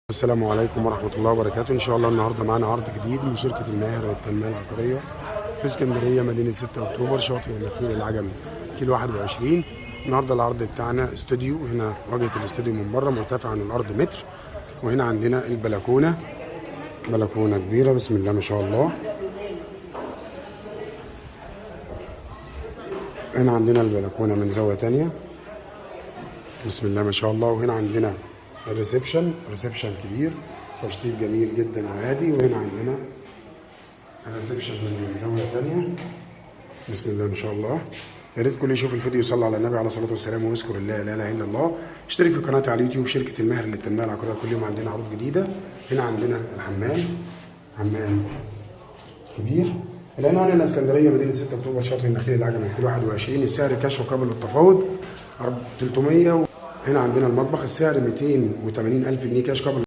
السلام عليكم ورحمة الله وبركاته. إن شاء الله النهاردة معانا عرض جديد من شركة الماهر للتنمية العقارية في اسكندرية مدينة 6 أكتوبر شاطئ النخيل العجمي كيلو 21. النهاردة العرض بتاعنا استوديو، هنا واجهة الاستوديو من بره مرتفع عن الأرض متر، وهنا عندنا البلكونة، بلكونة كبيرة بسم الله ما شاء الله. هنا عندنا البلكونة من زاوية تانية بسم الله ما شاء الله. وهنا عندنا الريسبشن، ريسبشن كبير تشطيب جميل جدا وهادي. وهنا عندنا الريسبشن من زاويه ثانيه بسم الله ما شاء الله. يا ريت كل يشوف الفيديو يصلي على النبي عليه الصلاه والسلام ويذكر الله لا اله الا الله. اشترك في قناتي على اليوتيوب شركه الماهر للتنميه العقاريه، كل يوم عندنا عروض جديده. هنا عندنا الحمام، حمام كبير. العنوان الاسكندريه مدينه 6 اكتوبر شاطئ النخيل العجمي كيلو 21. السعر كاش وقابل للتفاوض 300. هنا عندنا المطبخ، السعر 280,000 جنيه كاش قبل